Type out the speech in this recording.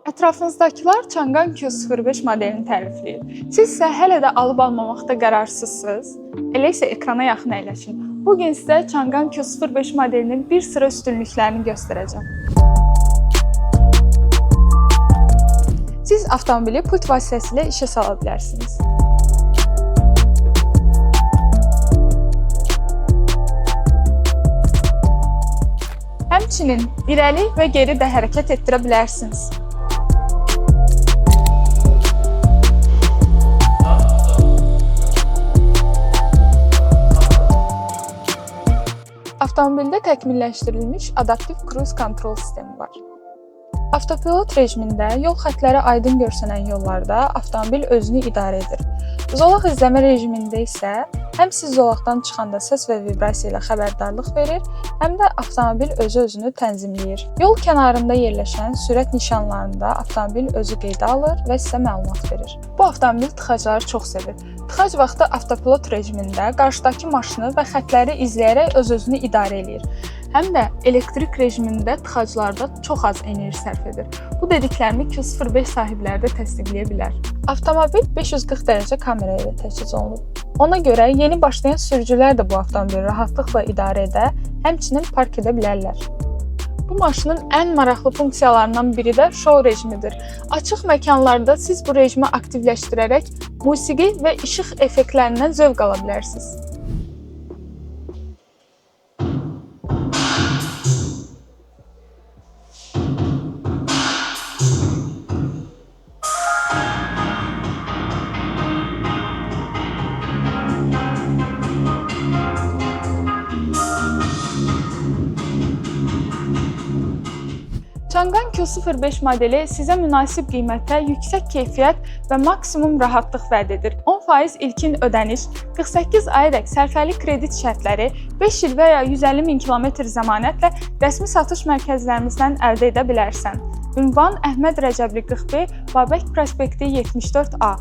Ətrafınızdakılar Changan Q05 modelini tərifləyir. Siz isə hələ də alıb almamaqda qərarsızsınız. Elə isə ekrana yaxın əyləşin. Bu gün sizə Changan Q05 modelinin bir sıra üstünlüklərini göstərəcəm. Siz avtomobili pult vasitəsilə işə sala bilərsiniz. Həmçinin irəli və geri də hərəkət etdirə bilərsiniz. Avtomobildə təkmilləşdirilmiş adaptiv cruise control sistemi var. Avtopilot rejimində yol xəttləri aydın görsənən yollarda avtomobil özünü idarə edir. Zolaq izləmə rejimində isə həm siz zolaqdan çıxanda səs və vibrasiya ilə xəbərdarlıq verir, həm də avtomobil özünü tənzimləyir. Yol kənarında yerləşən sürət nişanlarında avtomobil özü qeydə alır və sizə məlumat verir. Bu avtomobil tıxacları çox sevir. Tıxac vaxtı avtopilot rejimində qarşıdakı maşını və xəttləri izləyərək özünü idarə edir. Həm də elektrik rejimində tıxaclarda çox az enerji sərf edir. Bu dediklərimi Q05 sahibləri də təsdiqləyə bilər. Avtomobil 540 dərəcə kamera ilə təchiz olunub. Ona görə yeni başlayan sürücülər də bu avtomobili rahatlıqla idarə edə, həmçinin park edə bilərlər. Bu maşının ən maraqlı funksiyalarından biri də show rejimidir. Açıq məkanlarda siz bu rejimi aktivləşdirərək musiqi və işıq effektlərindən zövq ala bilərsiniz. Changan Q05 modeli sizə münasib qiymətdə yüksək keyfiyyət və maksimum rahatlıq vəd edir. 10% ilkin ödəniş, 48 ayədək sərfəli kredit şərtləri, 5 il və ya 150 min kilometr zəmanətlə rəsmi satış mərkəzlərimizdən əldə edə bilərsən. Ünvan Əhməd Rəcəbli 41, Babək prospekti 74A.